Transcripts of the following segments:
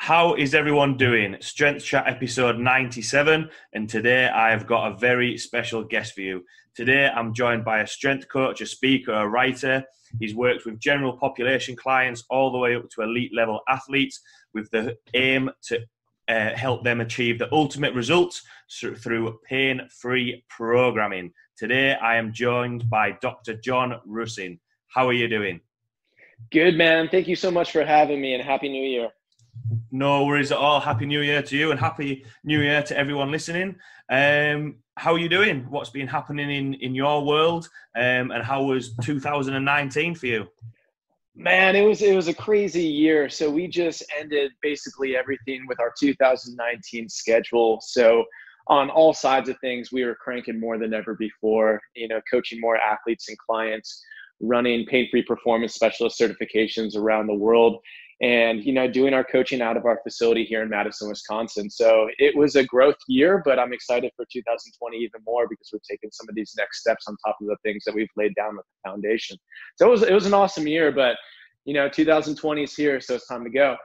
How is everyone doing? Strength Chat episode 97, and today I've got a very special guest for you. Today I'm joined by a strength coach, a speaker, a writer. He's worked with general population clients all the way up to elite level athletes with the aim to help them achieve the ultimate results through pain-free programming. Today I am joined by Dr. John Rusin. How are you doing? Good, man. Thank you so much for having me, and Happy New Year. No worries at all. Happy New Year to you, and Happy New Year to everyone listening. How are you doing? What's been happening in your world? And how was 2019 for you? Man, it was a crazy year. So we just ended basically everything with our 2019 schedule. So on all sides of things, we were cranking more than ever before, coaching more athletes and clients, running pain-free performance specialist certifications around the world, and doing our coaching out of our facility here in Madison, Wisconsin. So it was a growth year, but I'm excited for 2020 even more because we're taking some of these next steps on top of the things that we've laid down with the foundation. So it was an awesome year, but 2020 is here, so it's time to go.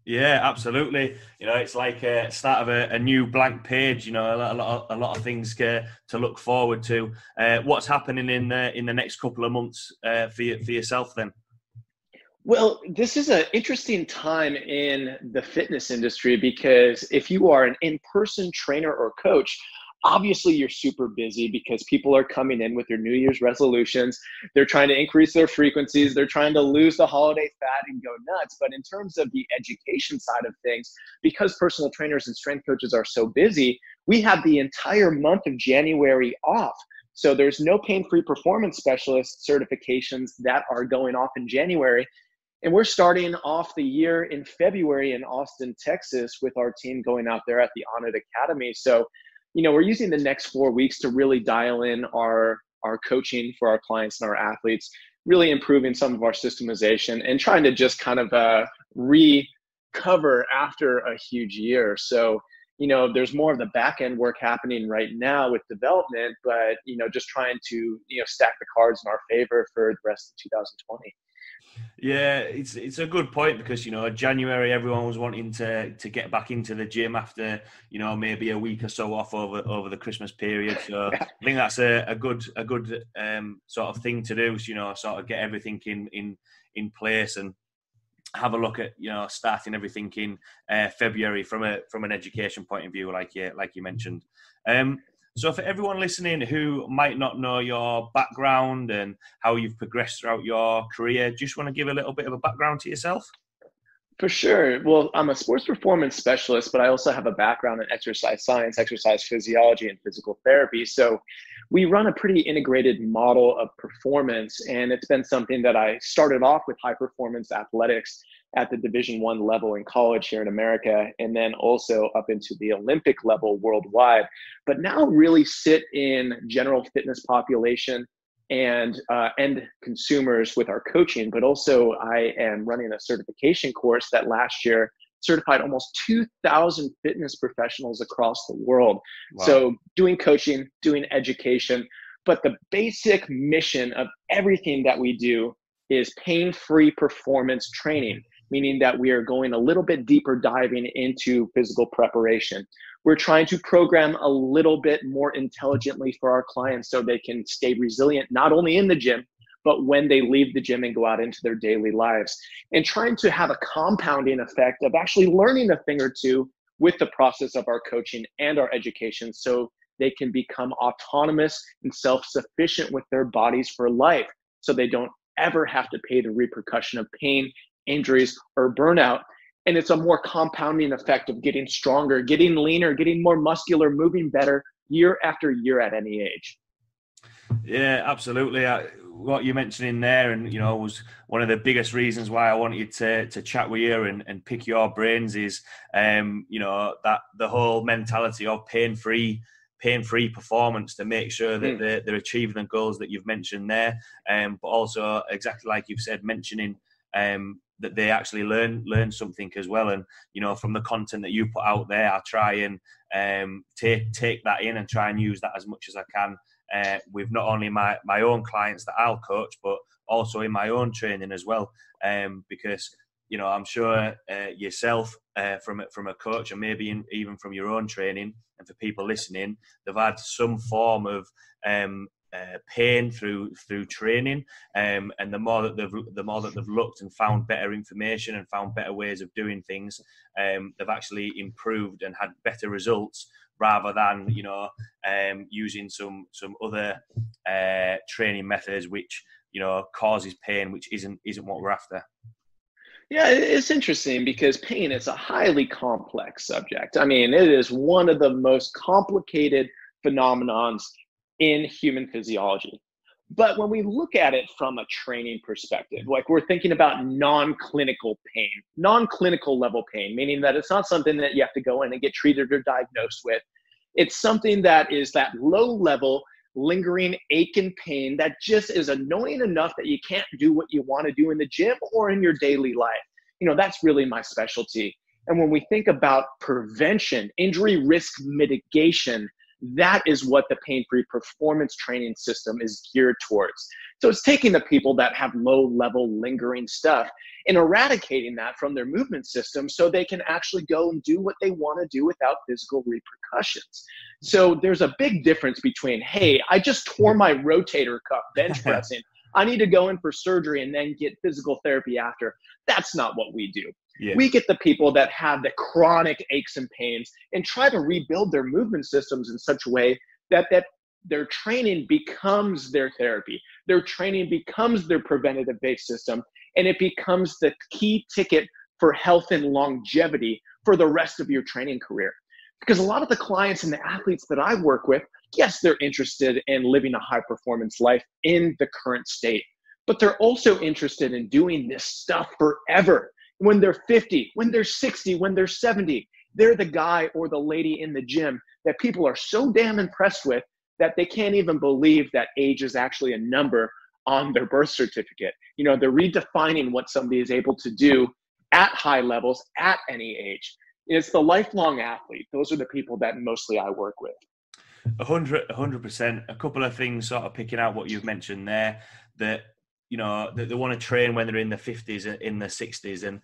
Yeah, absolutely. It's like a start of a new blank page. A lot of things to look forward to. What's happening in the next couple of months for yourself then? Well, this is an interesting time in the fitness industry because if you are an in-person trainer or coach, obviously you're super busy because people are coming in with their New Year's resolutions. They're trying to increase their frequencies. They're trying to lose the holiday fat and go nuts. But in terms of the education side of things, because personal trainers and strength coaches are so busy, we have the entire month of January off. So there's no pain-free performance specialist certifications that are going off in January. And we're starting off the year in February in Austin, Texas, with our team going out there at the Honored Academy. So, we're using the next 4 weeks to really dial in our coaching for our clients and our athletes, really improving some of our systemization and trying to just kind of recover after a huge year. So, there's more of the back end work happening right now with development, but, just trying to, stack the cards in our favor for the rest of 2020. Yeah, it's a good point because January everyone was wanting to get back into the gym after maybe a week or so off over the Christmas period. So I think that's a good sort of thing to do. Sort of get everything in place and have a look at starting everything in February from an education point of view, like you mentioned. So for everyone listening who might not know your background and how you've progressed throughout your career, just want to give a little bit of a background to yourself? For sure. Well, I'm a sports performance specialist, but I also have a background in exercise science, exercise physiology, and physical therapy. So we run a pretty integrated model of performance, and it's been something that I started off with high performance athletics at the Division I level in college here in America, and then also up into the Olympic level worldwide, but now really sit in general fitness population and end consumers with our coaching. But also I am running a certification course that last year certified almost 2,000 fitness professionals across the world. Wow. So doing coaching, doing education, but the basic mission of everything that we do is pain-free performance training, meaning that we are going a little bit deeper diving into physical preparation. We're trying to program a little bit more intelligently for our clients so they can stay resilient, not only in the gym, but when they leave the gym and go out into their daily lives. And trying to have a compounding effect of actually learning a thing or two with the process of our coaching and our education so they can become autonomous and self-sufficient with their bodies for life so they don't ever have to pay the repercussion of pain, injuries, or burnout. And it's a more compounding effect of getting stronger, getting leaner, getting more muscular, moving better year after year at any age. Yeah, absolutely. What you're mentioning there, and was one of the biggest reasons why I wanted to chat with you and pick your brains is, that the whole mentality of pain-free performance to make sure that they're achieving the goals that you've mentioned there, but also exactly like you've said, mentioning that they actually learn something as well. And from the content that you put out there, I try and take that in and try and use that as much as I can with not only my own clients that I'll coach, but also in my own training as well, because I'm sure yourself from a coach, and maybe even from your own training, and for people listening, they've had some form of pain through training, and the more that they've looked and found better information and found better ways of doing things, they've actually improved and had better results, rather than using some other training methods which causes pain, which isn't what we're after. Yeah, it's interesting because pain is a highly complex subject. I mean, it is one of the most complicated phenomenons in human physiology. But when we look at it from a training perspective, like we're thinking about non-clinical pain, non-clinical level pain, meaning that it's not something that you have to go in and get treated or diagnosed with. It's something that is that low level, lingering ache and pain that just is annoying enough that you can't do what you want to do in the gym or in your daily life. That's really my specialty. And when we think about prevention, injury risk mitigation, that is what the pain-free performance training system is geared towards. So it's taking the people that have low-level lingering stuff and eradicating that from their movement system so they can actually go and do what they want to do without physical repercussions. So there's a big difference between, hey, I just tore my rotator cuff bench pressing. I need to go in for surgery and then get physical therapy after. That's not what we do. Yeah. We get the people that have the chronic aches and pains and try to rebuild their movement systems in such a way that their training becomes their therapy. Their training becomes their preventative-based system, and it becomes the key ticket for health and longevity for the rest of your training career. Because a lot of the clients and the athletes that I work with, yes, they're interested in living a high-performance life in the current state, but they're also interested in doing this stuff forever. When they're 50, when they're 60, when they're 70, they're the guy or the lady in the gym that people are so damn impressed with that they can't even believe that age is actually a number on their birth certificate. They're redefining what somebody is able to do at high levels at any age. It's the lifelong athlete. Those are the people that mostly I work with. 100%. A couple of things sort of picking out what you've mentioned there, that they want to train when they're in the 50s, in the 60s. And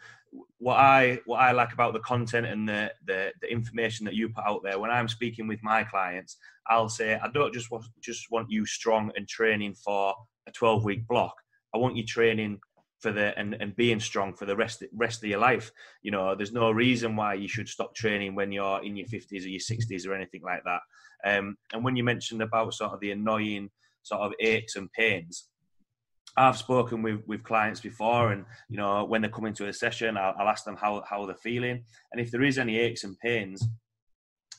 what I like about the content and the information that you put out there, when I'm speaking with my clients, I'll say, I don't just want you strong and training for a 12-week block. I want you training for and being strong for the rest of your life. There's no reason why you should stop training when you're in your 50s or your 60s or anything like that. And when you mentioned about sort of the annoying sort of aches and pains, I've spoken with clients before, and when they come into a session, I'll ask them how they're feeling, and if there is any aches and pains,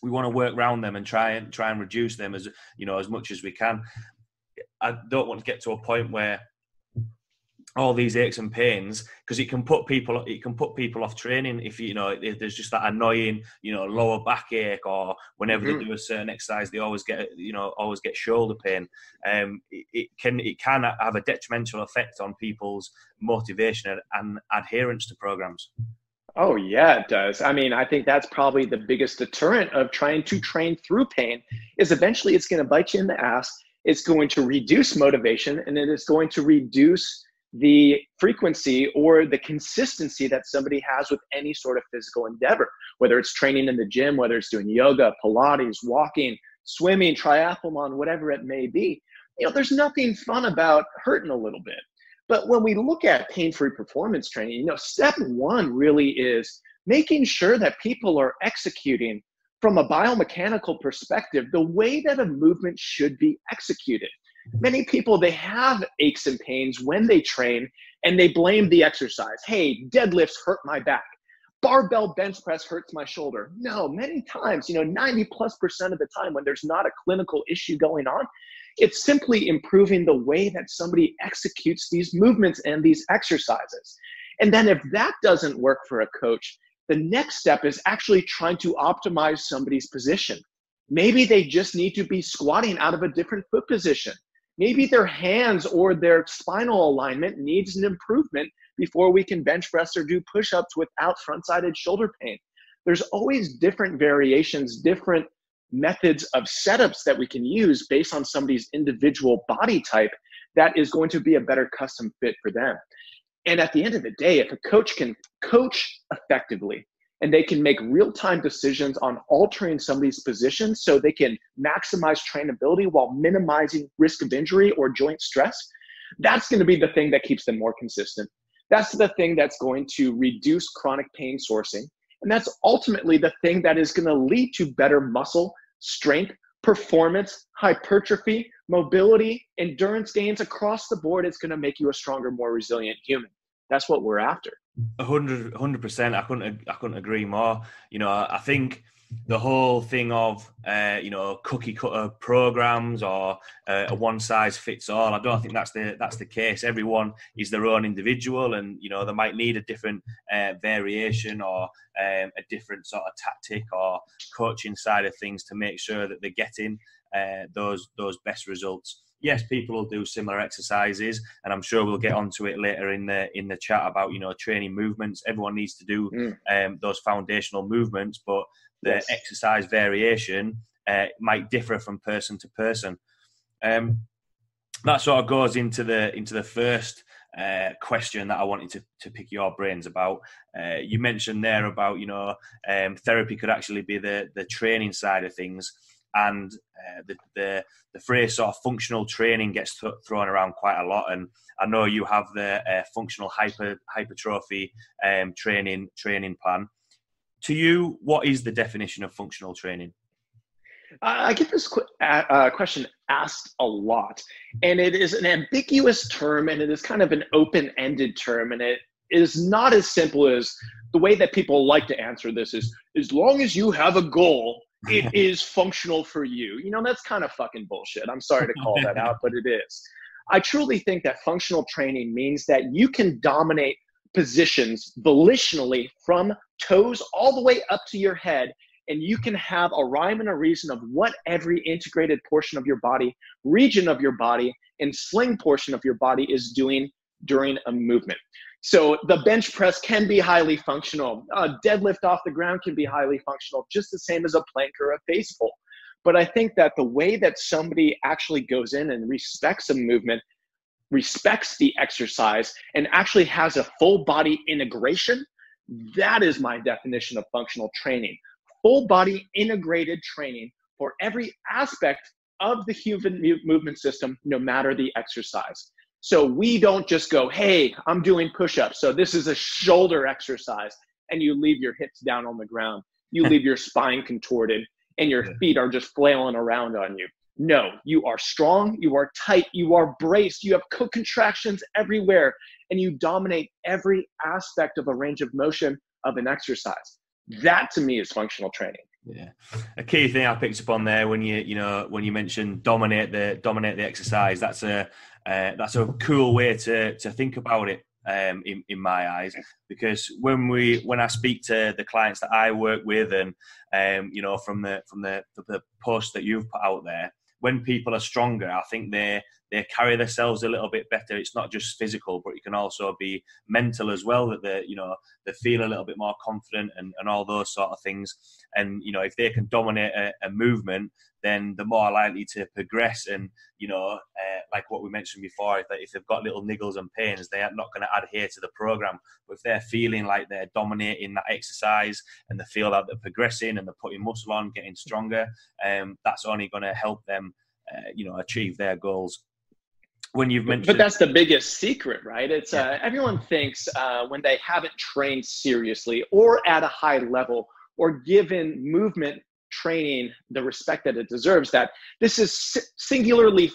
we want to work around them and try and reduce them as much as we can. I don't want to get to a point where all these aches and pains, because it can put people off training if if there's just that annoying lower backache, or whenever they do a certain exercise they always get shoulder pain. It can have a detrimental effect on people's motivation and adherence to programs. Oh yeah, it does. I mean, I think that's probably the biggest deterrent of trying to train through pain, is eventually it's going to bite you in the ass. It's going to reduce motivation, and it is going to reduce the frequency or the consistency that somebody has with any sort of physical endeavor, whether it's training in the gym, whether it's doing yoga, Pilates, walking, swimming, triathlon, whatever it may be. There's nothing fun about hurting a little bit. But when we look at pain-free performance training, step one really is making sure that people are executing from a biomechanical perspective the way that a movement should be executed. Many people, they have aches and pains when they train, and they blame the exercise. Hey, deadlifts hurt my back. Barbell bench press hurts my shoulder. No, many times, 90+% of the time when there's not a clinical issue going on, it's simply improving the way that somebody executes these movements and these exercises. And then if that doesn't work for a coach, the next step is actually trying to optimize somebody's position. Maybe they just need to be squatting out of a different foot position. Maybe their hands or their spinal alignment needs an improvement before we can bench press or do push-ups without front-sided shoulder pain. There's always different variations, different methods of setups that we can use based on somebody's individual body type that is going to be a better custom fit for them. And at the end of the day, if a coach can coach effectively and they can make real-time decisions on altering somebody's position so they can maximize trainability while minimizing risk of injury or joint stress, that's going to be the thing that keeps them more consistent. That's the thing that's going to reduce chronic pain sourcing. And that's ultimately the thing that is going to lead to better muscle strength, performance, hypertrophy, mobility, endurance gains across the board. It's going to make you a stronger, more resilient human. That's what we're after. 100%. I couldn't agree more. I think the whole thing of cookie cutter programs or a one size fits all, I don't think that's the case. Everyone is their own individual, and they might need a different variation or a different sort of tactic or coaching side of things to make sure that they're getting those best results. Yes, people will do similar exercises, and I'm sure we'll get onto it later in the chat about training movements. Everyone needs to do those foundational movements, but the exercise variation might differ from person to person. That sort of goes into the first question that I wanted to pick your brains about. You mentioned there about therapy could actually be the training side of things. And the phrase sort of functional training gets thrown around quite a lot, and I know you have the functional hypertrophy training plan. To you, what is the definition of functional training? I get this question asked a lot, and it is an ambiguous term, and it is kind of an open-ended term, and it is not as simple as the way that people like to answer this is, as long as you have a goal, it is functional for you. That's kind of fucking bullshit. I'm sorry to call that out, but it is. I truly think that functional training means that you can dominate positions volitionally from toes all the way up to your head, and you can have a rhyme and a reason of what every integrated portion of your body, region of your body, and sling portion of your body is doing during a movement. So the bench press can be highly functional. A deadlift off the ground can be highly functional, just the same as a plank or a face pull. But I think that the way that somebody actually goes in and respects a movement, respects the exercise, and actually has a full body integration, that is my definition of functional training. Full body integrated training for every aspect of the human movement system, no matter the exercise. So we don't just go, hey, I'm doing push-ups, so this is a shoulder exercise, and you leave your hips down on the ground. You leave your spine contorted, and your feet are just flailing around on you. No, you are strong, you are tight, you are braced, you have co-contractions everywhere, and you dominate every aspect of a range of motion of an exercise. That to me is functional training. Yeah, a key thing I picked up on there when you mentioned dominate the exercise. That's a cool way to think about it in my eyes, because when I speak to the clients that I work with, and from the post that you've put out there, when people are stronger, I think they carry themselves a little bit better. It's not just physical, but it can also be mental as well, that they feel a little bit more confident and all those sort of things. And, if they can dominate a movement, then they're more likely to progress. And, like what we mentioned before, if they've got little niggles and pains, they are not going to adhere to the program. But if they're feeling like they're dominating that exercise and they feel that they're progressing and they're putting muscle on, getting stronger, that's only going to help them, achieve their goals. When you've mentioned, but that's the biggest secret, right? It's everyone thinks when they haven't trained seriously or at a high level or given movement training the respect that it deserves, that this is singularly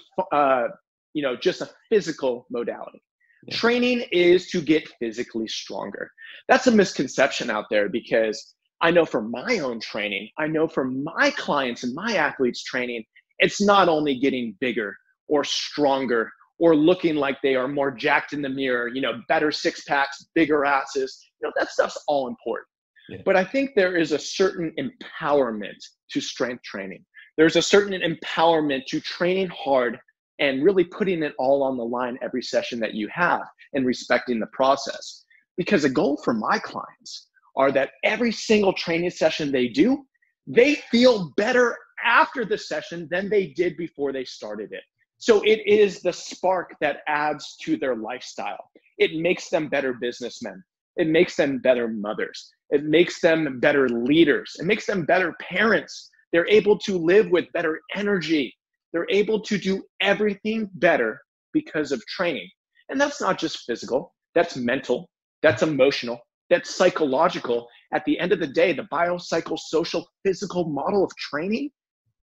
just a physical modality. Yeah. Training is to get physically stronger. That's a misconception out there, because I know from my own training, I know from my clients and my athletes training, it's not only getting bigger or stronger or looking like they are more jacked in the mirror, better six packs, bigger asses. That stuff's all important. Yeah. But I think there is a certain empowerment to strength training. There's a certain empowerment to training hard and really putting it all on the line every session that you have and respecting the process. Because a goal for my clients are that every single training session they do, they feel better after the session than they did before they started it. So it is the spark that adds to their lifestyle. It makes them better businessmen. It makes them better mothers. It makes them better leaders. It makes them better parents. They're able to live with better energy. They're able to do everything better because of training. And that's not just physical, that's mental, that's emotional, that's psychological. At the end of the day, the biopsychosocial physical model of training,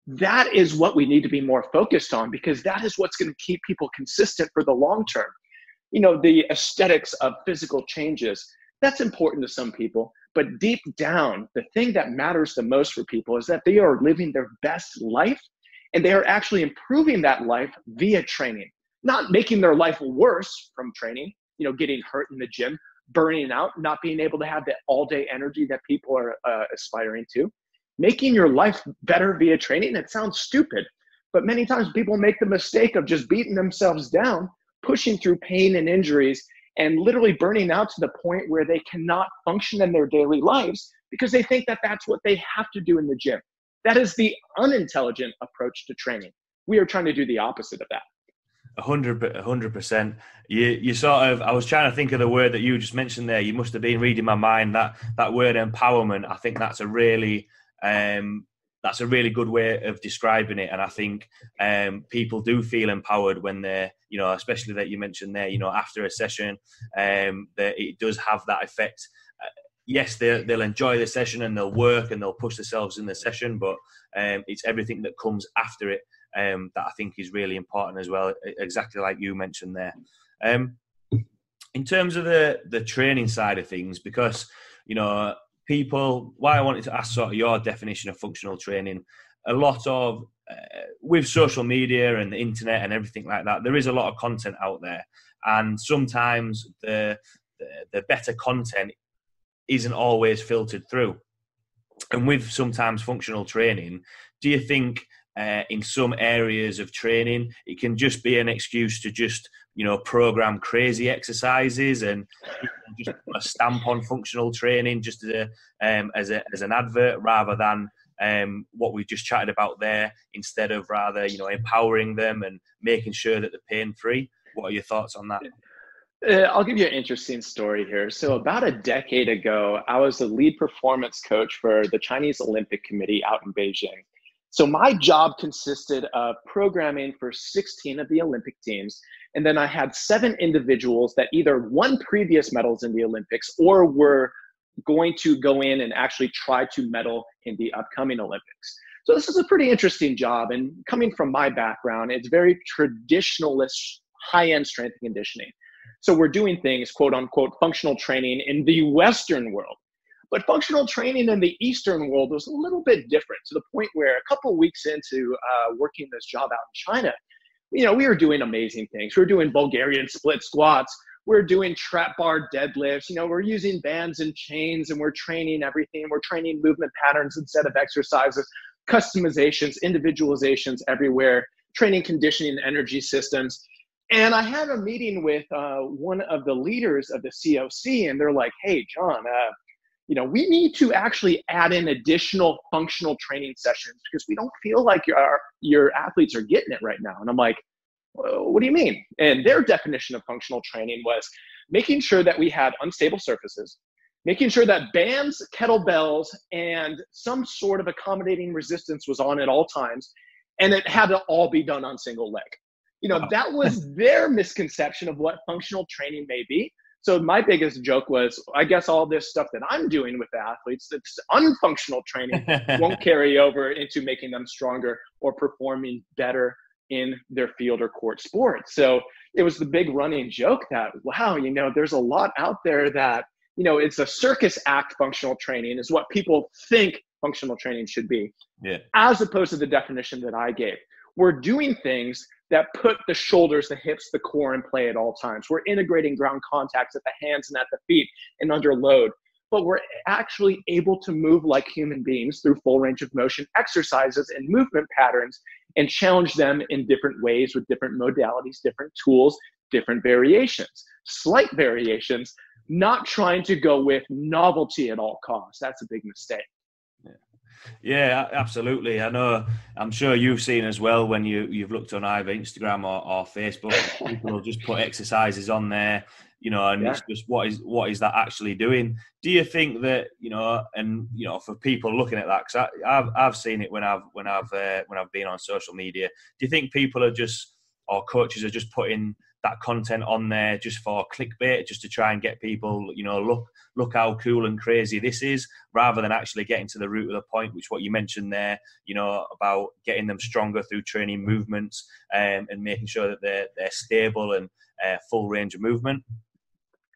that is what we need to be more focused on, because that is what's going to keep people consistent for the long term. You know, the aesthetics of physical changes, that's important to some people, but deep down, the thing that matters the most for people is that they are living their best life, and they are actually improving that life via training, not making their life worse from training, you know, getting hurt in the gym, burning out, not being able to have the all-day energy that people are aspiring to. Making your life better via training, it sounds stupid, but many times people make the mistake of just beating themselves down, pushing through pain and injuries, and literally burning out to the point where they cannot function in their daily lives because they think that that's what they have to do in the gym. That is the unintelligent approach to training. We are trying to do the opposite of that. 100%. You sort of, I was trying to think of the word that you just mentioned there. You must have been reading my mind. That word empowerment. I think that's a really good way of describing it. And I think people do feel empowered when they're, you know, especially that you mentioned there, you know, after a session, that it does have that effect. Yes, they'll enjoy the session and they'll work and they'll push themselves in the session, but it's everything that comes after it that I think is really important as well, exactly like you mentioned there. In terms of the training side of things, because, you know, why I wanted to ask sort of your definition of functional training, a lot of, with social media and the internet and everything like that, there is a lot of content out there. And sometimes the better content isn't always filtered through. And with sometimes functional training, do you think in some areas of training, it can just be an excuse to just, you know, program crazy exercises and just put a stamp on functional training just as an advert, rather than what we've just chatted about there, instead of rather, you know, empowering them and making sure that they're pain-free? What are your thoughts on that? I'll give you an interesting story here. So about a decade ago, I was the lead performance coach for the Chinese Olympic Committee out in Beijing. So my job consisted of programming for 16 of the Olympic teams. And then I had 7 individuals that either won previous medals in the Olympics or were going to go in and actually try to medal in the upcoming Olympics. So this is a pretty interesting job. And coming from my background, it's very traditionalist, high-end strength and conditioning. So we're doing things, quote unquote, functional training in the Western world. But functional training in the Eastern world was a little bit different, to the point where a couple of weeks into working this job out in China, you know, we were doing amazing things. We were doing Bulgarian split squats. We're doing trap bar deadlifts. You know, we're using bands and chains, and we're training everything. We're training movement patterns instead of exercises, customizations, individualizations everywhere, training conditioning and energy systems. And I had a meeting with one of the leaders of the COC, and they're like, hey, John, you know, we need to actually add in additional functional training sessions because we don't feel like your athletes are getting it right now. And I'm like, well, what do you mean? And their definition of functional training was making sure that we had unstable surfaces, making sure that bands, kettlebells, and some sort of accommodating resistance was on at all times, and it had to all be done on single leg. You know, that was their misconception of what functional training may be. So my biggest joke was, I guess all this stuff that I'm doing with the athletes, that's unfunctional training, won't carry over into making them stronger or performing better in their field or court sport. So it was the big running joke that, wow, you know, there's a lot out there that, you know, it's a circus act. Functional training is what people think functional training should be, as opposed to the definition that I gave. We're doing things that put the shoulders, the hips, the core in play at all times. We're integrating ground contacts at the hands and at the feet and under load, but we're actually able to move like human beings through full range of motion exercises and movement patterns and challenge them in different ways with different modalities, different tools, different variations, slight variations, not trying to go with novelty at all costs. That's a big mistake. Yeah, absolutely. I know. I'm sure you've seen as well when you've looked on either Instagram or Facebook. People will just put exercises on there, and Yeah. it's just what is that actually doing? Do you think that and for people looking at that, because I've seen it when I've been on social media. Do you think people are just, or coaches are just putting that content on there just for clickbait, just to try and get people, look how cool and crazy this is, rather than actually getting to the root of the point, which what you mentioned there, about getting them stronger through training movements, and making sure that they're stable and full range of movement?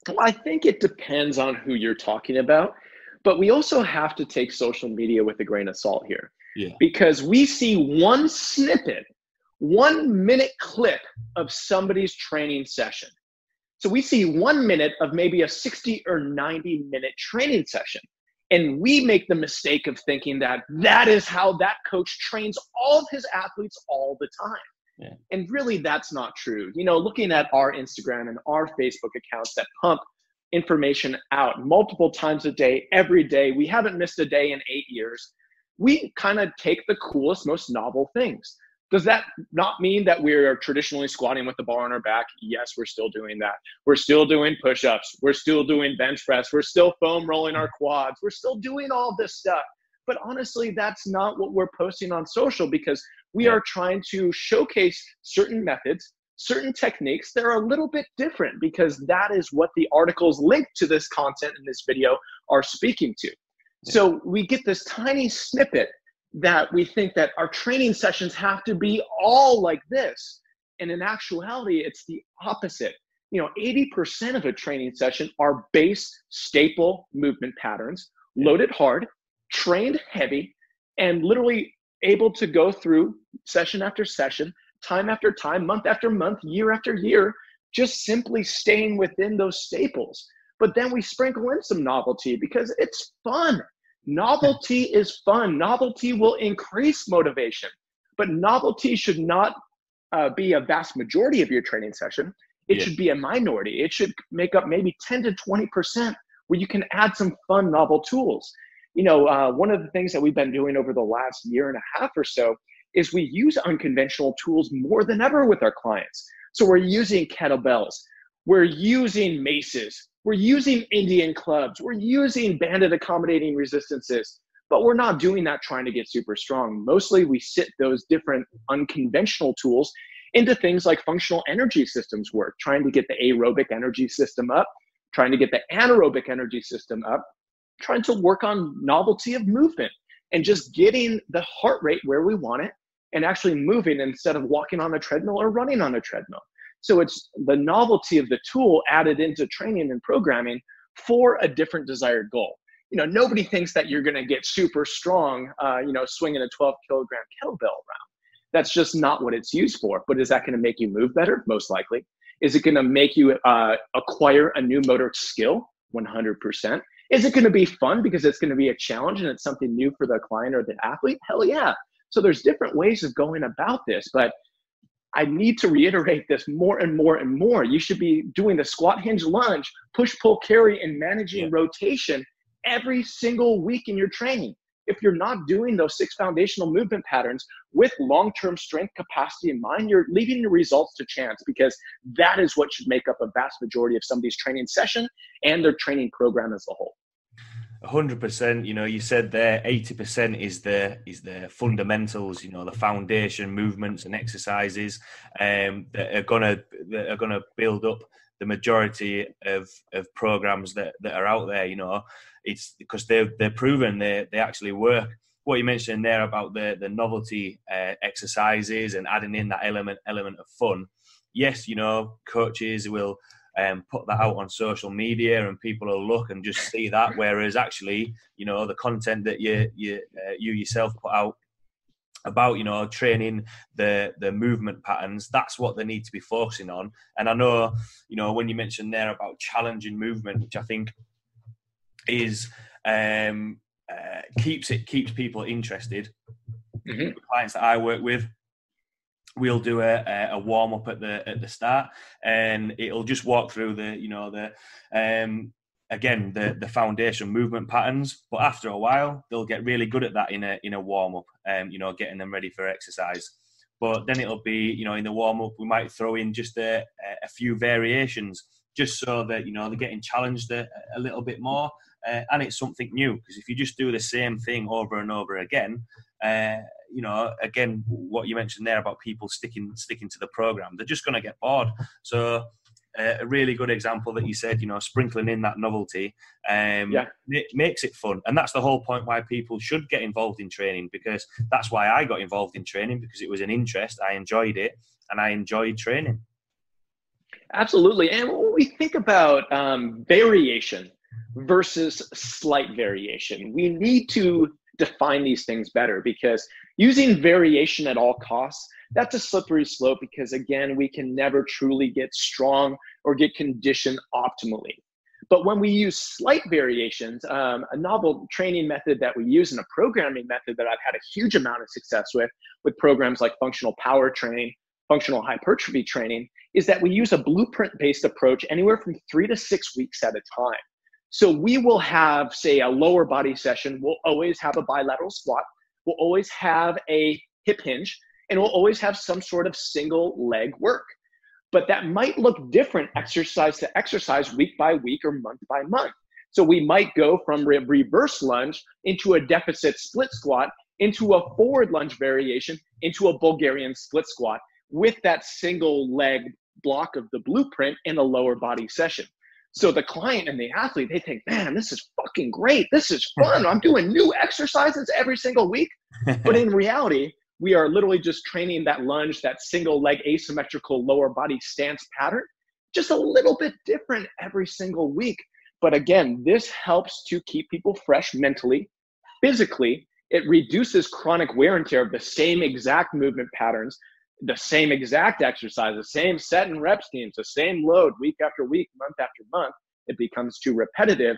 Well, I think it depends on who you're talking about, but we also have to take social media with a grain of salt here, Yeah. because we see one snippet, 1 minute clip of somebody's training session. So we see 1 minute of maybe a 60 or 90-minute training session. And we make the mistake of thinking that is how that coach trains all of his athletes all the time. Yeah. And really, that's not true. Looking at our Instagram and our Facebook accounts that pump information out multiple times a day, every day, we haven't missed a day in 8 years. We kind of take the coolest, most novel things. Does that not mean that we're traditionally squatting with the bar on our back? Yes, we're still doing that. We're still doing push-ups. We're still doing bench press. We're still foam rolling our quads. We're still doing all this stuff. But honestly, that's not what we're posting on social, because we are trying to showcase certain methods, certain techniques that are a little bit different, because that is what the articles linked to this content in this video are speaking to. So we get this tiny snippet that we think that our training sessions have to be all like this. And in actuality, it's the opposite. 80% of a training session are base staple movement patterns, loaded hard, trained heavy, and literally able to go through session after session, time after time, month after month, year after year, just simply staying within those staples. But then we sprinkle in some novelty because it's fun. Novelty is fun. Novelty will increase motivation, but novelty should not be a vast majority of your training session. It should be a minority. It should make up maybe 10 to 20% where you can add some fun, novel tools. One of the things that we've been doing over the last year and a half or so is we use unconventional tools more than ever with our clients. So we're using kettlebells. We're using maces. We're using Indian clubs. We're using banded accommodating resistances, but we're not doing that trying to get super strong. Mostly we sit those different unconventional tools into things like functional energy systems work, trying to get the aerobic energy system up, trying to get the anaerobic energy system up, trying to work on novelty of movement and just getting the heart rate where we want it and actually moving instead of walking on a treadmill or running on a treadmill. So it's the novelty of the tool added into training and programming for a different desired goal. Nobody thinks that you're going to get super strong, swinging a 12-kilogram kettlebell around. That's just not what it's used for. But is that going to make you move better? Most likely. Is it going to make you acquire a new motor skill? 100%. Is it going to be fun because it's going to be a challenge and it's something new for the client or the athlete? Hell yeah. So there's different ways of going about this, but I need to reiterate this more and more and more. You should be doing the squat, hinge, lunge, push, pull, carry, and managing rotation every single week in your training. If you're not doing those 6 foundational movement patterns with long-term strength capacity in mind, you're leaving the results to chance, because that is what should make up a vast majority of somebody's training session and their training program as a whole. 100%. You said there 80% is the fundamentals, the foundation movements and exercises that are gonna build up the majority of programs that are out there. It's because they're proven they actually work. What you mentioned there about the novelty exercises and adding in that element of fun. Yes, coaches will put that out on social media and people will look and just see that, whereas actually the content that you yourself put out about training the movement patterns, that's what they need to be focusing on. And I know when you mentioned there about challenging movement, which I think is keeps people interested. The clients that I work with, we'll do a warm up at the start, and it'll just walk through the again, the foundation movement patterns, but after a while, they'll get really good at that in a warm up, getting them ready for exercise. But then it'll be, in the warm up, we might throw in just a few variations, just so that, they're getting challenged a little bit more, and it's something new. Because if you just do the same thing over and over again, again, what you mentioned there about people sticking to the program, they're just going to get bored. So a really good example that you said, sprinkling in that novelty, it makes it fun. And that's the whole point why people should get involved in training, because that's why I got involved in training, because it was an interest. I enjoyed it, and I enjoyed training. Absolutely. And when we think about variation versus slight variation, we need to define these things better, because using variation at all costs, that's a slippery slope, because again, we can never truly get strong or get conditioned optimally. But when we use slight variations, a novel training method that we use, and a programming method that I've had a huge amount of success with programs like functional power training, functional hypertrophy training, is that we use a blueprint-based approach anywhere from 3 to 6 weeks at a time. So we will have, say, a lower body session. We'll always have a bilateral squat. We'll always have a hip hinge, and we'll always have some sort of single leg work. But that might look different exercise to exercise, week by week or month by month. So we might go from reverse lunge into a deficit split squat, into a forward lunge variation, into a Bulgarian split squat, with that single leg block of the blueprint in a lower body session. So the client and the athlete, they think, man, this is fucking great. This is fun. I'm doing new exercises every single week. But in reality, we are literally just training that lunge, that single leg asymmetrical lower body stance pattern, just a little bit different every single week. But again, this helps to keep people fresh mentally, physically. It reduces chronic wear and tear of the same exact movement patterns, the same exact exercise, the same set and rep schemes, the same load week after week, month after month. It becomes too repetitive,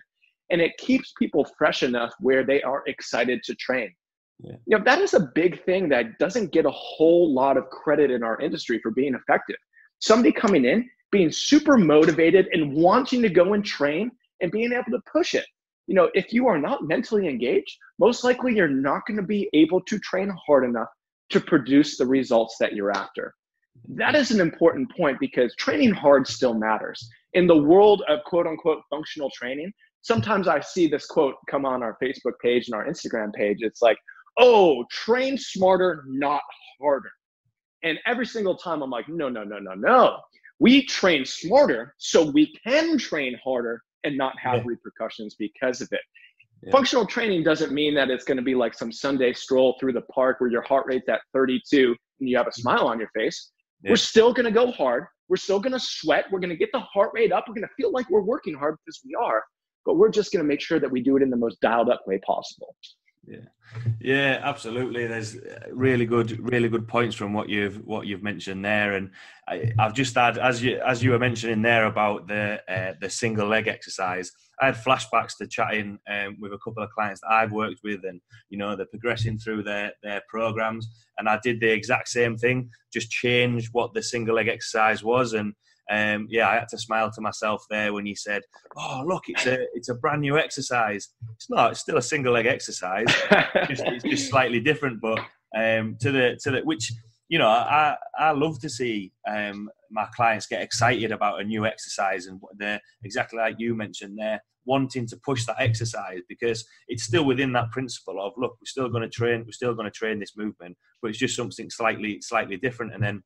and it keeps people fresh enough where they are excited to train. Yeah. That is a big thing that doesn't get a whole lot of credit in our industry for being effective. Somebody coming in, being super motivated and wanting to go and train and being able to push it. If you are not mentally engaged, most likely you're not going to be able to train hard enough to produce the results that you're after. That is an important point, because training hard still matters. In the world of quote unquote functional training, sometimes I see this quote come on our Facebook page and our Instagram page. It's like, oh, train smarter, not harder. And every single time I'm like, no. We train smarter so we can train harder and not have repercussions because of it. Yeah. Functional training doesn't mean that it's going to be like some Sunday stroll through the park where your heart rate's at 32 and you have a smile on your face. Yeah. We're still going to go hard. We're still going to sweat. We're going to get the heart rate up. We're going to feel like we're working hard, because we are. But we're just going to make sure that we do it in the most dialed up way possible. Yeah, absolutely. There's really good points from what you've mentioned there, and I've just had, as you were mentioning there about the single leg exercise, I had flashbacks to chatting with a couple of clients that I've worked with, and they're progressing through their programs, and I did the exact same thing, just change what the single leg exercise was, and I had to smile to myself there when he said, "Oh, look, it's a brand new exercise." It's not. It's still a single leg exercise. It's just slightly different, but to the which I love to see my clients get excited about a new exercise, and they're exactly like you mentioned there, wanting to push that exercise, because it's still within that principle of, look, we're still going to train this movement, but it's just something slightly different, and then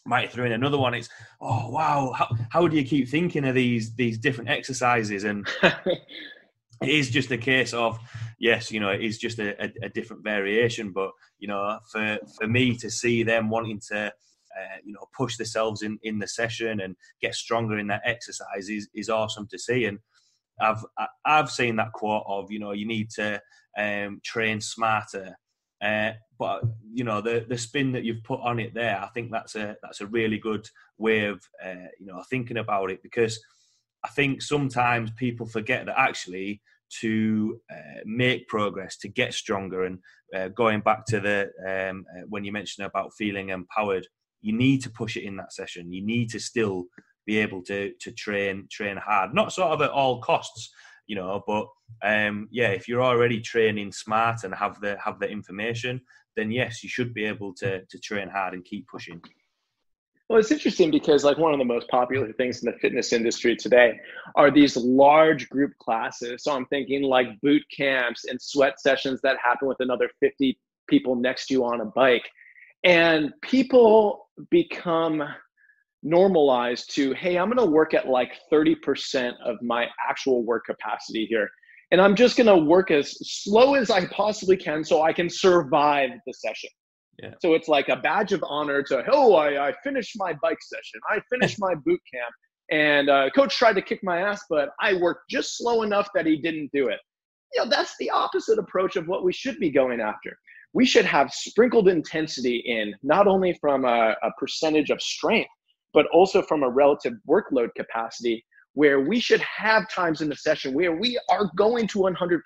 might throw in another one. It's, oh wow, how do you keep thinking of these different exercises? And it is just a case of, yes, it is just a different variation, but for me to see them wanting to push themselves in the session and get stronger in that exercise is awesome to see. And I've seen that quote of, you need to train smarter. But the spin that you've put on it there, I think that's a really good way of thinking about it, because I think sometimes people forget that actually to make progress, to get stronger, and going back to the when you mentioned about feeling empowered, you need to push it in that session. You need to still be able to train hard, not sort of at all costs, you know, but if you're already training smart and have the information, then yes, you should be able to train hard and keep pushing. Well, it's interesting because like one of the most popular things in the fitness industry today are these large group classes. So I'm thinking like boot camps and sweat sessions that happen with another 50 people next to you on a bike. And people become normalized to, hey, I'm going to work at like 30% of my actual work capacity here. And I'm just going to work as slow as I possibly can so I can survive the session. Yeah. So it's like a badge of honor to, I finished my bike session. I finished my boot camp. And coach tried to kick my ass, but I worked just slow enough that he didn't do it. You know, that's the opposite approach of what we should be going after. We should have sprinkled intensity in, not only from a percentage of strength, but also from a relative workload capacity, where we should have times in the session where we are going to 100%,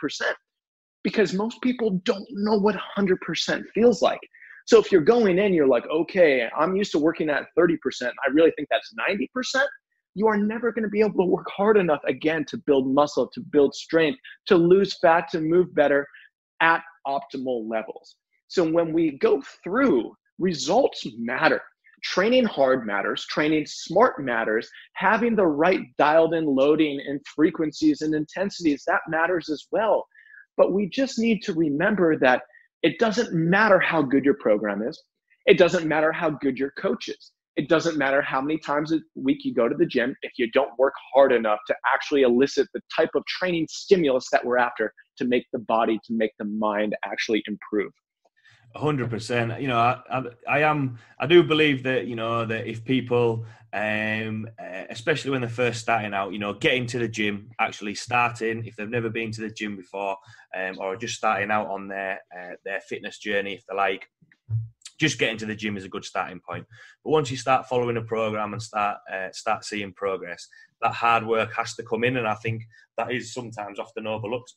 because most people don't know what 100% feels like. So if you're going in, you're like, okay, I'm used to working at 30%. I really think that's 90%. You are never going to be able to work hard enough again to build muscle, to build strength, to lose fat, to move better at optimal levels. So when we go through, results matter. Training hard matters, training smart matters, having the right dialed in loading and frequencies and intensities, that matters as well. But we just need to remember that it doesn't matter how good your program is. It doesn't matter how good your coach is. It doesn't matter how many times a week you go to the gym if you don't work hard enough to actually elicit the type of training stimulus that we're after to make the body, to make the mind actually improve. 100%. You know, I do believe that, you know, that if people, especially when they're first starting out, you know, getting to the gym, actually starting, if they've never been to the gym before, or just starting out on their fitness journey, if they like, just getting to the gym is a good starting point. But once you start following a program and start seeing progress, that hard work has to come in, and I think that is sometimes often overlooked.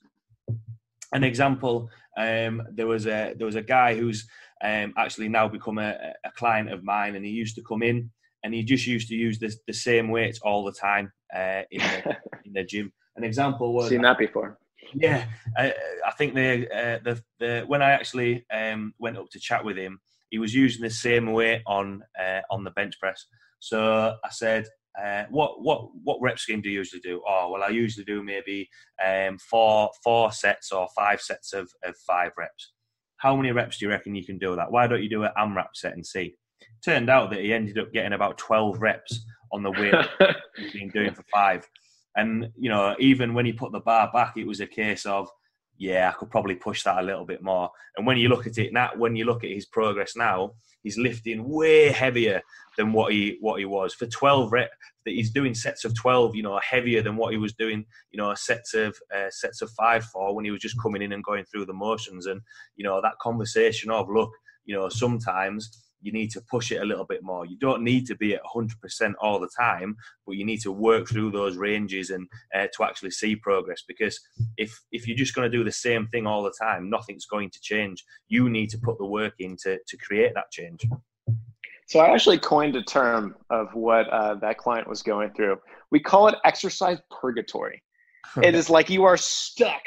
An example, there was a guy who's actually now become a client of mine, and he used to come in and he just used to use the same weights all the time in the gym. An example was, seen that before. Yeah, I think when I actually went up to chat with him, he was using the same weight on the bench press. So I said, what rep scheme do you usually do? Oh, well, I usually do maybe 4 sets or 5 sets of 5 reps. How many reps do you reckon you can do that? Why don't you do an AMRAP set and see? Turned out that he ended up getting about 12 reps on the weight he's been doing for 5. And, you know, even when he put the bar back, it was a case of, yeah, I could probably push that a little bit more. And when you look at it now, when you look at his progress now, he's lifting way heavier than what he was for 12 reps. That he's doing sets of 12, you know, heavier than what he was doing, you know, sets of 5 for when he was just coming in and going through the motions. And, you know, that conversation of, look, you know, sometimes you need to push it a little bit more. You don't need to be at 100% all the time, but you need to work through those ranges and to actually see progress. Because if you're just going to do the same thing all the time, nothing's going to change. You need to put the work in to create that change. So I actually coined a term of what that client was going through. We call it exercise purgatory. It is like you are stuck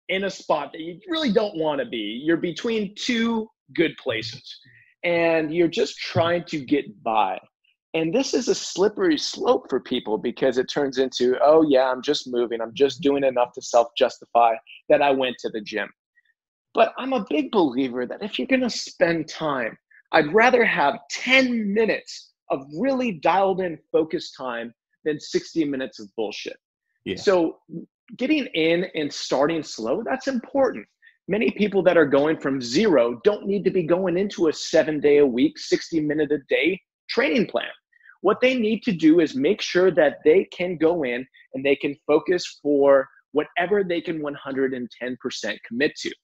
in a spot that you really don't want to be. You're between 2 good places, and you're just trying to get by. And this is a slippery slope for people, because it turns into, oh yeah, I'm just moving. I'm just doing enough to self-justify that I went to the gym. But I'm a big believer that if you're going to spend time, I'd rather have 10 minutes of really dialed in focused time than 60 minutes of bullshit. Yeah. So getting in and starting slow, that's important. Many people that are going from 0 don't need to be going into a 7-day-a-week, 60-minute-a-day training plan. What they need to do is make sure that they can go in and they can focus for whatever they can 110% commit to.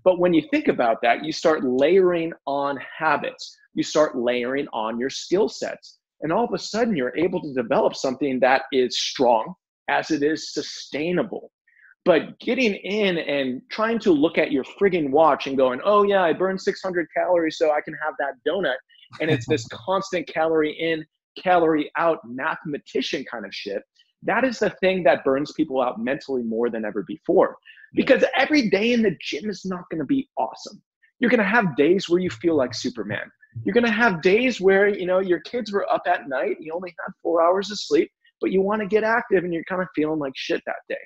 But when you think about that, you start layering on habits. You start layering on your skill sets. And all of a sudden, you're able to develop something that is strong as it is sustainable. But getting in and trying to look at your friggin' watch and going, oh yeah, I burned 600 calories so I can have that donut. And it's this constant calorie in, calorie out mathematician kind of shit, that is the thing that burns people out mentally more than ever before. Because every day in the gym is not going to be awesome. You're going to have days where you feel like Superman. You're going to have days where, you know, your kids were up at night, you only had 4 hours of sleep, but you want to get active and you're kind of feeling like shit that day.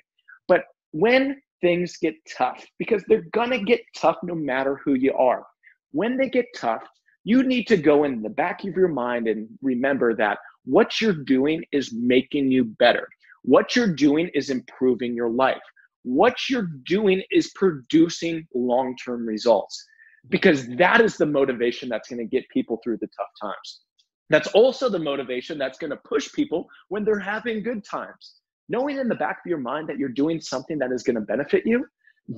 But when things get tough, because they're going to get tough no matter who you are, when they get tough, you need to go in the back of your mind and remember that what you're doing is making you better. What you're doing is improving your life. What you're doing is producing long-term results, because that is the motivation that's going to get people through the tough times. That's also the motivation that's going to push people when they're having good times. Knowing in the back of your mind that you're doing something that is going to benefit you,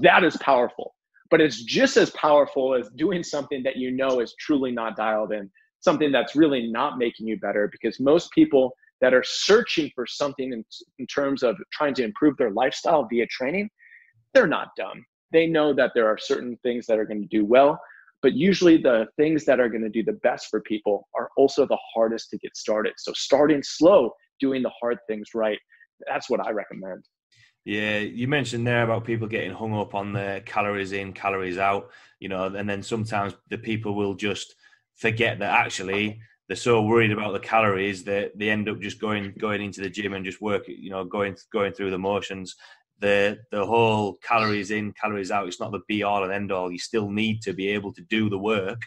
that is powerful. But it's just as powerful as doing something that you know is truly not dialed in, something that's really not making you better, because most people that are searching for something in terms of trying to improve their lifestyle via training, they're not dumb. They know that there are certain things that are going to do well, but usually the things that are going to do the best for people are also the hardest to get started. So starting slow, doing the hard things right, that's what I recommend. Yeah, you mentioned there about people getting hung up on the calories in, calories out, you know, and then sometimes the people will just forget that actually they're so worried about the calories that they end up just going into the gym and just work, you know, going through the motions. The whole calories in, calories out, it's not the be all and end all. You still need to be able to do the work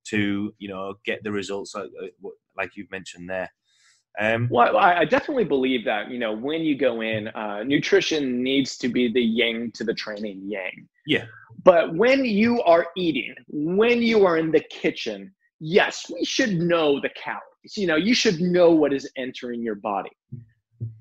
to, you know, get the results like you've mentioned there. Well, I definitely believe that, you know, when you go in, nutrition needs to be the yang to the training yang. Yeah. But when you are eating, when you are in the kitchen, yes, we should know the calories. You know, you should know what is entering your body.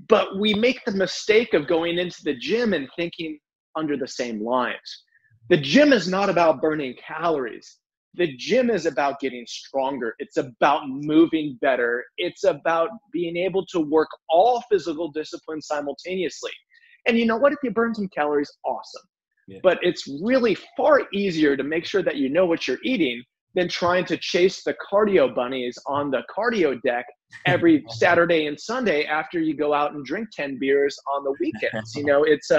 But we make the mistake of going into the gym and thinking under the same lines. The gym is not about burning calories. The gym is about getting stronger. It's about moving better. It's about being able to work all physical disciplines simultaneously. And you know what? If you burn some calories, awesome. Yeah. But it's really far easier to make sure that you know what you're eating than trying to chase the cardio bunnies on the cardio deck every Saturday and Sunday after you go out and drink 10 beers on the weekends. You know, it's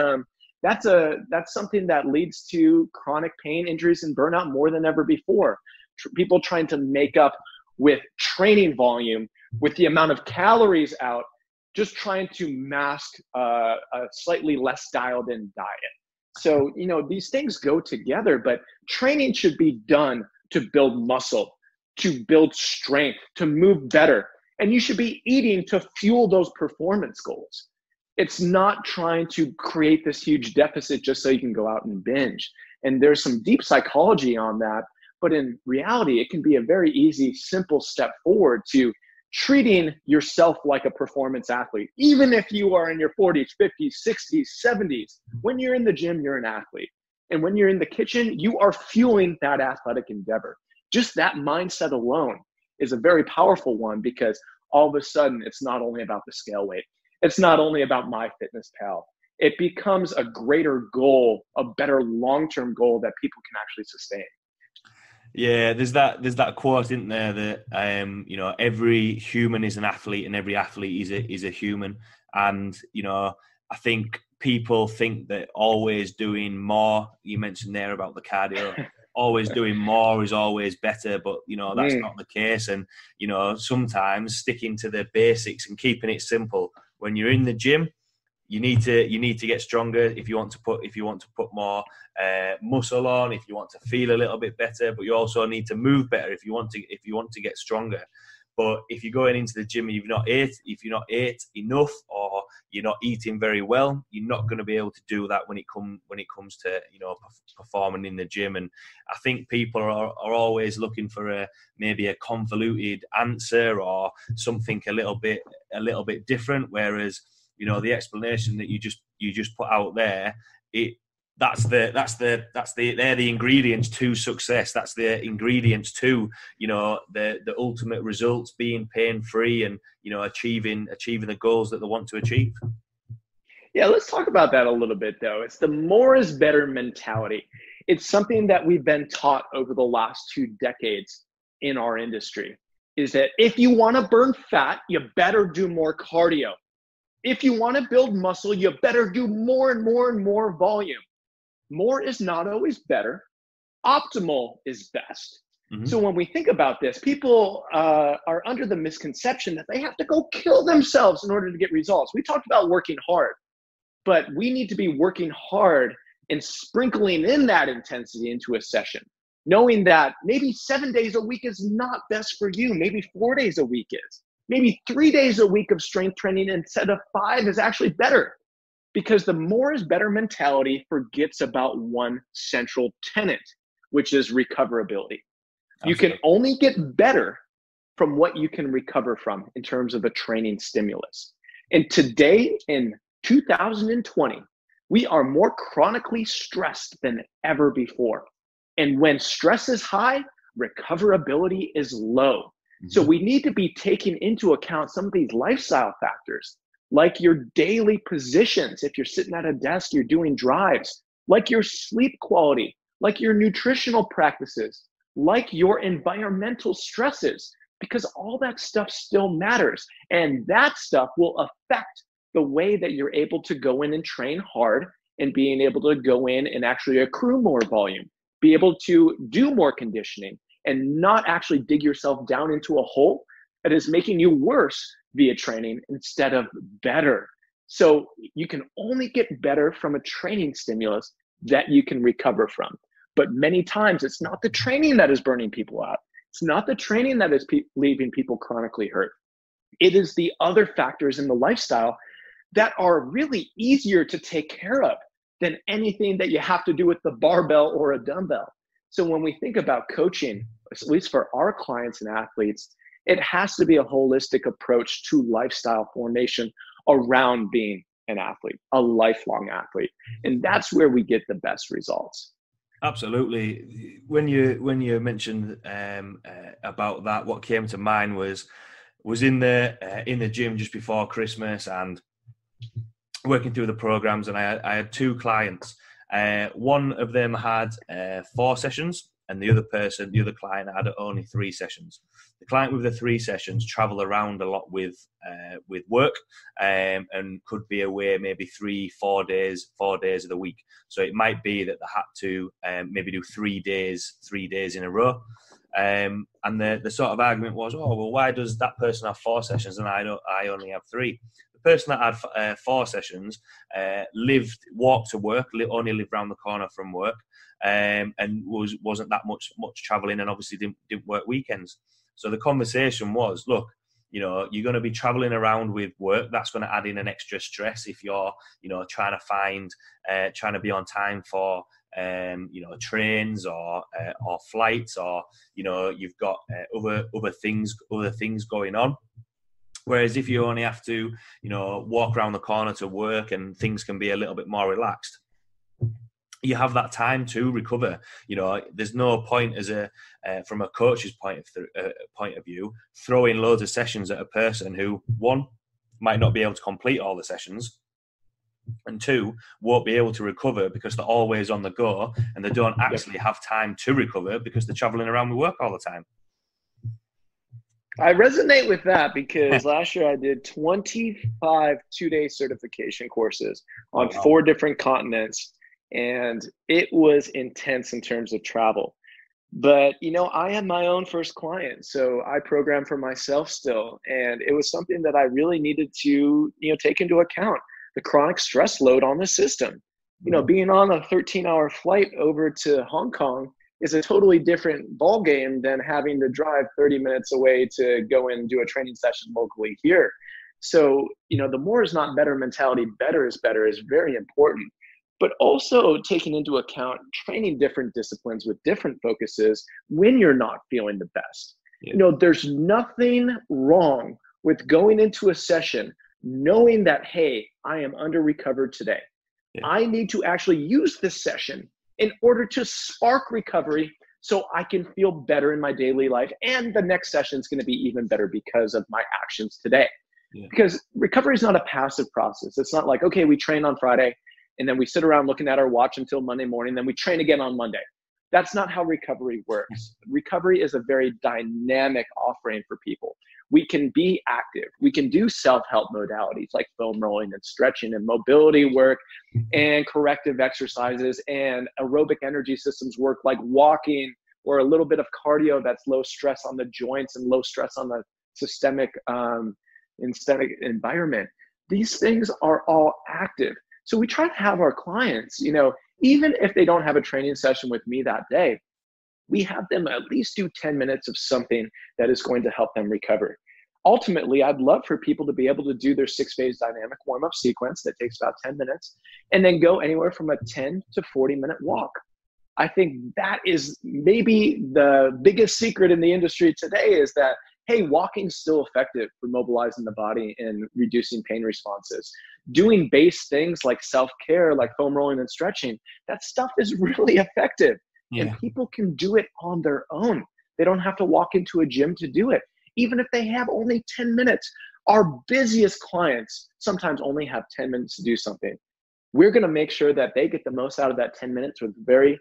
that's something that leads to chronic pain, injuries, and burnout more than ever before. People trying to make up with training volume, with the amount of calories out, just trying to mask a slightly less dialed in diet. So, you know, these things go together, but training should be done to build muscle, to build strength, to move better. And you should be eating to fuel those performance goals. It's not trying to create this huge deficit just so you can go out and binge. And there's some deep psychology on that. But in reality, it can be a very easy, simple step forward to treating yourself like a performance athlete. Even if you are in your 40s, 50s, 60s, 70s, when you're in the gym, you're an athlete. And when you're in the kitchen, you are fueling that athletic endeavor. Just that mindset alone is a very powerful one, because all of a sudden, it's not only about the scale weight. It's not only about MyFitnessPal. It becomes a greater goal, a better long-term goal that people can actually sustain. Yeah, there's that quote, isn't there, that you know, every human is an athlete and every athlete is a human. And you know, I think people think that always doing more, you mentioned there about the cardio, always doing more is always better, but you know, that's not the case. And you know, sometimes sticking to the basics and keeping it simple. When you're in the gym, you need to get stronger if you want to put more muscle on, if you want to feel a little bit better, but you also need to move better if you want to get stronger. But if you're going into the gym and if you're not ate enough, or you're not eating very well, you're not going to be able to do that when it comes to, you know, performing in the gym. And I think people are always looking for maybe a convoluted answer or something a little bit different. Whereas, you know, the explanation that you just put out there, they're the ingredients to success. That's the ingredients to, you know, the ultimate results, being pain-free and, you know, achieving the goals that they want to achieve. Yeah, let's talk about that a little bit, though. It's the more is better mentality. It's something that we've been taught over the last 2 decades in our industry. is that if you want to burn fat, you better do more cardio. If you want to build muscle, you better do more and more and more volume. More is not always better. Optimal is best. Mm-hmm. So when we think about this, people are under the misconception that they have to go kill themselves in order to get results. We talked about working hard, but we need to be working hard and sprinkling in that intensity into a session, knowing that maybe 7 days a week is not best for you. Maybe 4 days a week is. Maybe 3 days a week of strength training instead of 5 is actually better, because the more is better mentality forgets about one central tenet, which is recoverability. Absolutely. You can only get better from what you can recover from in terms of a training stimulus. And today in 2020, we are more chronically stressed than ever before. And when stress is high, recoverability is low. Mm-hmm. So we need to be taking into account some of these lifestyle factors, like your daily positions. If you're sitting at a desk, you're doing drives, like your sleep quality, like your nutritional practices, like your environmental stresses, because all that stuff still matters. And that stuff will affect the way that you're able to go in and train hard, and being able to go in and actually accrue more volume, be able to do more conditioning, and not actually dig yourself down into a hole that is making you worse via training instead of better. So you can only get better from a training stimulus that you can recover from. But many times it's not the training that is burning people out. It's not the training that is leaving people chronically hurt. It is the other factors in the lifestyle that are really easier to take care of than anything that you have to do with the barbell or a dumbbell. So when we think about coaching, at least for our clients and athletes, it has to be a holistic approach to lifestyle formation around being an athlete, a lifelong athlete. And that's where we get the best results. Absolutely. When you mentioned about that, what came to mind was in the gym just before Christmas and working through the programs, and I had 2 clients. One of them had 4 sessions, and the other client had only 3 sessions. The client with the 3 sessions travel around a lot with work, and could be away maybe 4 days of the week. So it might be that they had to maybe do 3 days in a row. And the sort of argument was, oh well, why does that person have 4 sessions and I only have 3? The person that had 4 sessions walked to work, only lived around the corner from work, and wasn't that much traveling, and obviously didn't work weekends. So the conversation was, look, you're going to be traveling around with work. That's going to add in an extra stress if you're, trying to be on time for, trains or flights, or, you've got other things going on. Whereas if you only have to, walk around the corner to work and things can be a little bit more relaxed, you have that time to recover. There's no point from a coach's point of view, throwing loads of sessions at a person who, 1, might not be able to complete all the sessions, and 2, won't be able to recover because they're always on the go and they don't actually have time to recover because they're traveling around with work all the time. I resonate with that because last year I did 25 2-day certification courses on 4 different continents, and it was intense in terms of travel. But, I am my own first client, so I program for myself still, and it was something that I really needed to, take into account, the chronic stress load on the system. Being on a 13-hour flight over to Hong Kong is a totally different ball game than having to drive 30 minutes away to go and do a training session locally here. So, the more is not better mentality, better is very important. But also taking into account training different disciplines with different focuses when you're not feeling the best. Yeah. There's nothing wrong with going into a session knowing that, hey, I am under recovered today. Yeah. I need to actually use this session in order to spark recovery so I can feel better in my daily life. And the next session is going to be even better because of my actions today. Yeah. Because recovery is not a passive process. It's not like, okay, we train on Friday and then we sit around looking at our watch until Monday morning, then we train again on Monday. That's not how recovery works. Recovery is a very dynamic offering for people. We can be active. We can do self-help modalities like foam rolling and stretching and mobility work and corrective exercises and aerobic energy systems work like walking, or a little bit of cardio that's low stress on the joints and low stress on the systemic environment. These things are all active. So we try to have our clients, even if they don't have a training session with me that day, we have them at least do 10 minutes of something that is going to help them recover. Ultimately, I'd love for people to be able to do their 6-phase dynamic warm-up sequence that takes about 10 minutes and then go anywhere from a 10 to 40-minute walk. I think that is maybe the biggest secret in the industry today, is that, hey, walking's still effective for mobilizing the body and reducing pain responses. Doing base things like self-care, like foam rolling and stretching, that stuff is really effective. Yeah. And people can do it on their own. They don't have to walk into a gym to do it. Even if they have only 10 minutes, our busiest clients sometimes only have 10 minutes to do something. We're going to make sure that they get the most out of that 10 minutes with very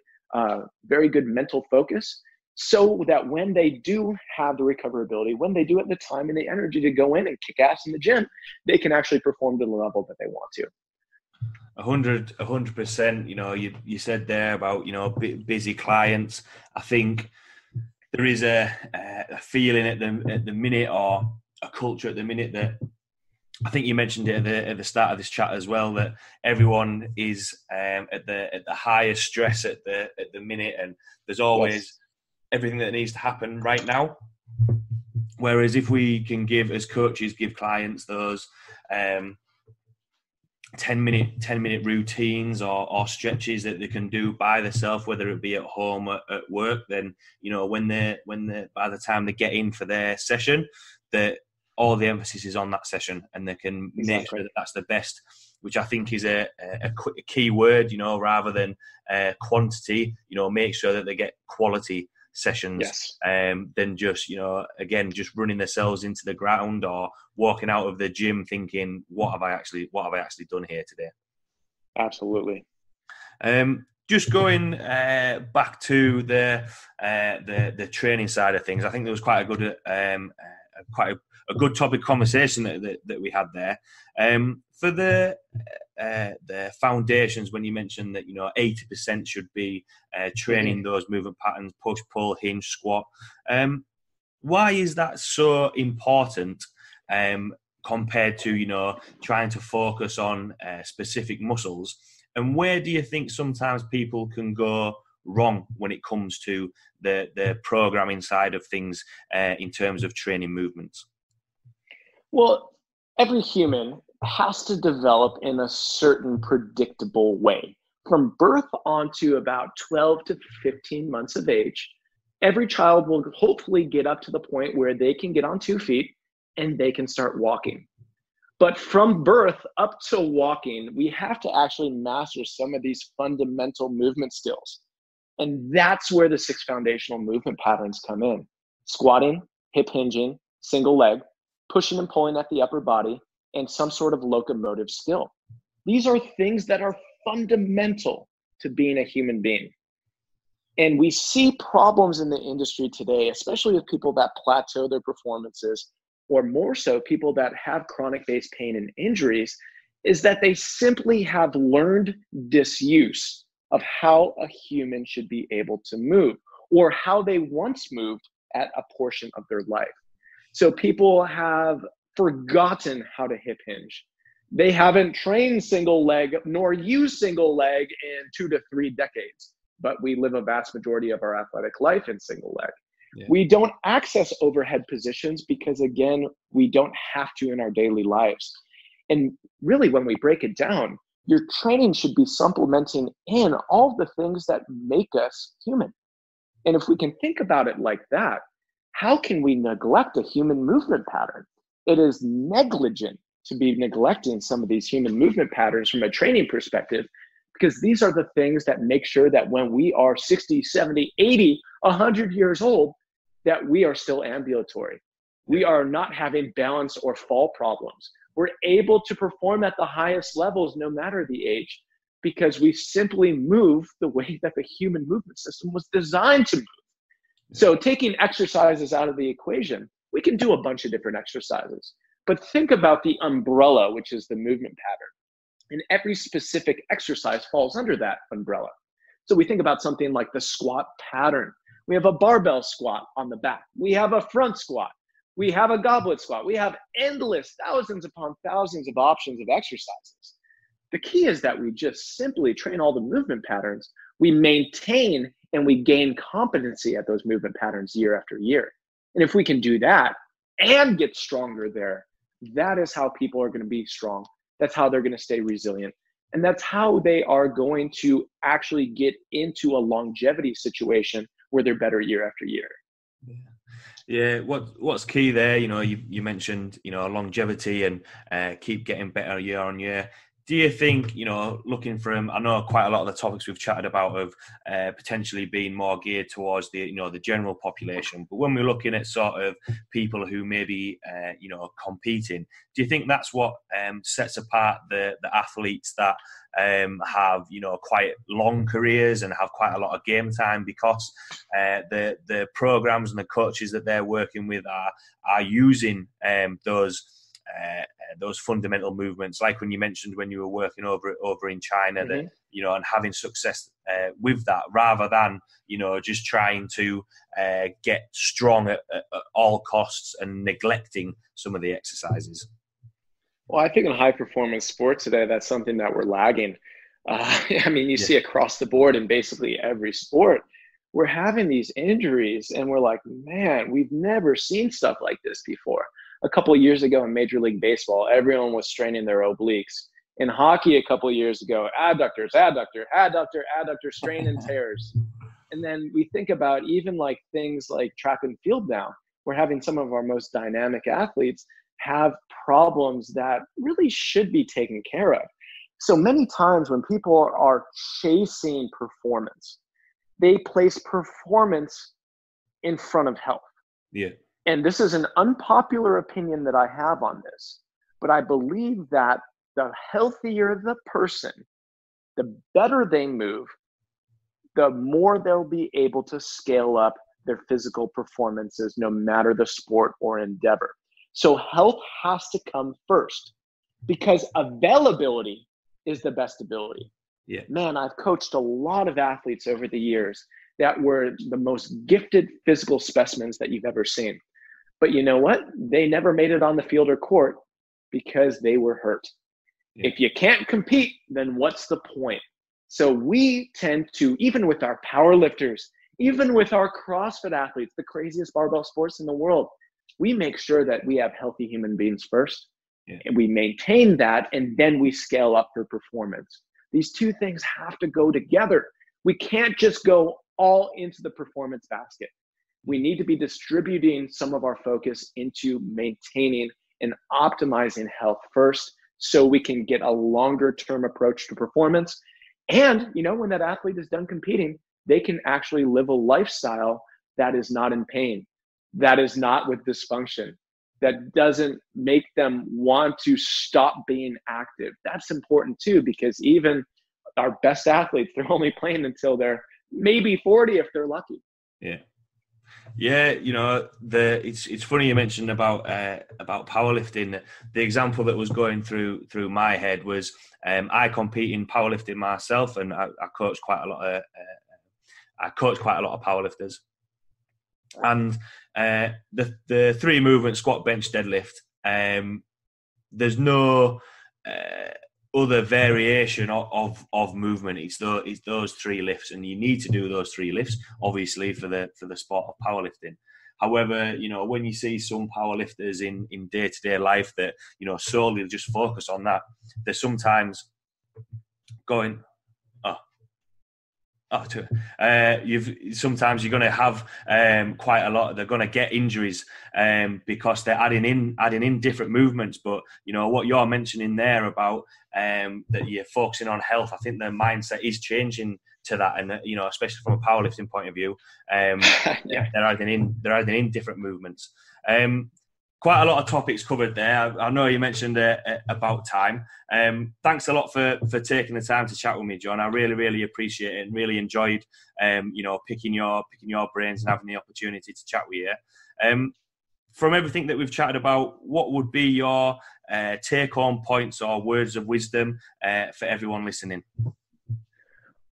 good mental focus, so that when they do have the recoverability, when they do have the time and the energy to go in and kick ass in the gym, they can actually perform to the level that they want to. 100%. You said there about, busy clients. I think there is a feeling at the minute, or a culture at the minute, that I think you mentioned it at the start of this chat as well, that everyone is at the highest stress at the minute, and there's always everything that needs to happen right now. Whereas if we can give clients those 10-minute routines or stretches that they can do by themselves, whether it be at home or at work, then when they by the time they get in for their session, that all the emphasis is on that session, and they can make sure that that's the best, which I think is a key word, rather than quantity. Make sure that they get quality sessions, than just just running themselves into the ground or walking out of the gym thinking, what have I actually done here today? Absolutely. Just going back to the training side of things, I think there was quite a good topic conversation that we had there. For the foundations, when you mentioned that 80% should be training those movement patterns, push, pull, hinge, squat. Why is that so important compared to trying to focus on specific muscles? And where do you think sometimes people can go wrong when it comes to the programming side of things in terms of training movements? Well, every human has to develop in a certain predictable way. From birth on to about 12 to 15 months of age, every child will hopefully get up to the point where they can get on 2 feet and they can start walking. But from birth up to walking, we have to actually master some of these fundamental movement skills. And that's where the 6 foundational movement patterns come in. Squatting, hip hinging, single leg, pushing and pulling at the upper body, and some sort of locomotive skill. These are things that are fundamental to being a human being. And we see problems in the industry today, especially with people that plateau their performances, or more so people that have chronic base pain and injuries, is that they simply have learned disuse of how a human should be able to move, or how they once moved at a portion of their life. So people have forgotten how to hip hinge. They haven't trained single leg nor used single leg in 2 to 3 decades, but we live a vast majority of our athletic life in single leg. Yeah. We don't access overhead positions because, again, we don't have to in our daily lives. And really, when we break it down, your training should be supplementing in all the things that make us human. And if we can think about it like that, how can we neglect a human movement pattern? It is negligent to be neglecting some of these human movement patterns from a training perspective, because these are the things that make sure that when we are 60, 70, 80, 100 years old, that we are still ambulatory. We are not having balance or fall problems. We're able to perform at the highest levels no matter the age, because we simply move the way that the human movement system was designed to move. So taking exercises out of the equation, we can do a bunch of different exercises, but think about the umbrella, which is the movement pattern. And every specific exercise falls under that umbrella. So we think about something like the squat pattern. We have a barbell squat on the back. We have a front squat. We have a goblet squat. We have endless, thousands upon thousands of options of exercises. The key is that we just simply train all the movement patterns. We maintain and we gain competency at those movement patterns year after year. And if we can do that and get stronger there, that is how people are going to be strong. That's how they're going to stay resilient. And that's how they are going to actually get into a longevity situation where they're better year after year. Yeah, what's key there, you mentioned, longevity and keep getting better year on year. Do you think, looking from, I know quite a lot of the topics we've chatted about of potentially being more geared towards the, the general population, but when we're looking at sort of people who may be, competing, do you think that's what sets apart the athletes that have, quite long careers and have quite a lot of game time, because the programs and the coaches that they're working with are using those fundamental movements, like when you mentioned when you were working over in China, that and having success with that, rather than just trying to get strong at all costs and neglecting some of the exercises. Well, I think in high performance sports today, that's something that we're lagging. You see across the board in basically every sport, we're having these injuries, and we're like, man, we've never seen stuff like this before. A couple of years ago in Major League Baseball, everyone was straining their obliques. In hockey a couple of years ago, adductors, strain and tears. And then we think about even like things like track and field now. We're having some of our most dynamic athletes have problems that really should be taken care of. So many times when people are chasing performance, they place performance in front of health. Yeah. And this is an unpopular opinion that I have on this, but I believe that the healthier the person, the better they move, the more they'll be able to scale up their physical performances, no matter the sport or endeavor. So health has to come first, because availability is the best ability. Yeah. Man, I've coached a lot of athletes over the years that were the most gifted physical specimens that you've ever seen. But you know what? They never made it on the field or court because they were hurt. Yeah. If you can't compete, then what's the point? So we tend to, even with our power lifters, even with our CrossFit athletes, the craziest barbell sports in the world, we make sure that we have healthy human beings first. Yeah. And we maintain that, and then we scale up for performance. These two things have to go together. We can't just go all into the performance basket. We need to be distributing some of our focus into maintaining and optimizing health first, so we can get a longer term approach to performance. And, when that athlete is done competing, they can actually live a lifestyle that is not in pain, that is not with dysfunction, that doesn't make them want to stop being active. That's important too, because even our best athletes, they're only playing until they're maybe 40 if they're lucky. Yeah. Yeah, it's funny you mentioned about powerlifting. The example that was going through my head was I compete in powerlifting myself, and I coach quite a lot of powerlifters. And the three movement squat, bench, deadlift, there's no other variation of movement. It's those three lifts, and you need to do those three lifts, obviously, for the sport of powerlifting. However, when you see some powerlifters in day-to-day life that solely just focus on that, they're sometimes going, sometimes you're going to have quite a lot. They're going to get injuries because they're adding in different movements. But what you're mentioning there about that you're focusing on health, I think the mindset is changing to that, and especially from a powerlifting point of view, they're adding in different movements. quite a lot of topics covered there. I know you mentioned about time. Thanks a lot for taking the time to chat with me, John. I really, really appreciate it and really enjoyed, picking your brains and having the opportunity to chat with you. From everything that we've chatted about, what would be your take-home points or words of wisdom for everyone listening?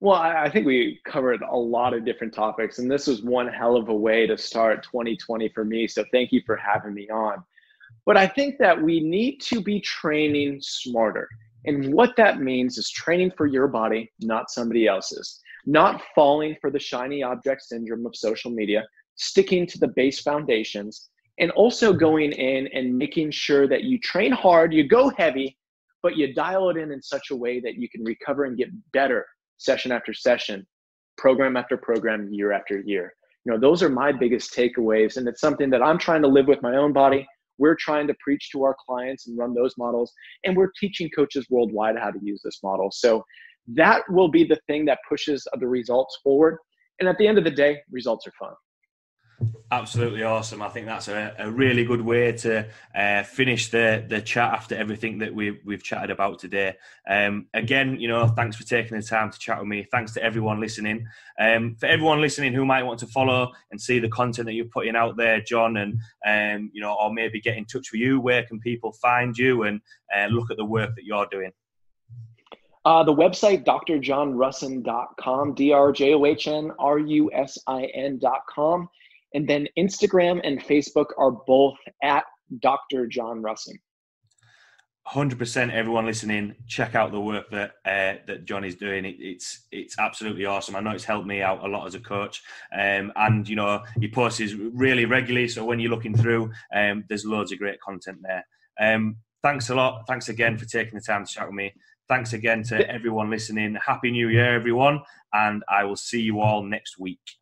Well, I think we covered a lot of different topics, and this was one hell of a way to start 2020 for me. So thank you for having me on. But I think that we need to be training smarter. And what that means is training for your body, not somebody else's, not falling for the shiny object syndrome of social media, sticking to the base foundations, and also going in and making sure that you train hard, you go heavy, but you dial it in such a way that you can recover and get better session after session, program after program, year after year. Those are my biggest takeaways. And it's something that I'm trying to live with my own body. We're trying to preach to our clients and run those models. And we're teaching coaches worldwide how to use this model. So that will be the thing that pushes the results forward. And at the end of the day, results are fun. Absolutely awesome. I think that's a really good way to finish the chat after everything that we've chatted about today. Again, thanks for taking the time to chat with me. Thanks to everyone listening. For everyone listening who might want to follow and see the content that you're putting out there, John, and or maybe get in touch with you, where can people find you and look at the work that you're doing? The website, drjohnrusin.com, drjohnrusin.com. And then Instagram and Facebook are both at Dr. John Rusin. 100%. Everyone listening, check out the work that John is doing. It's absolutely awesome. I know it's helped me out a lot as a coach, and he posts really regularly. So when you're looking through, there's loads of great content there. Thanks a lot. Thanks again for taking the time to chat with me. Thanks again to everyone listening. Happy New Year, everyone, and I will see you all next week.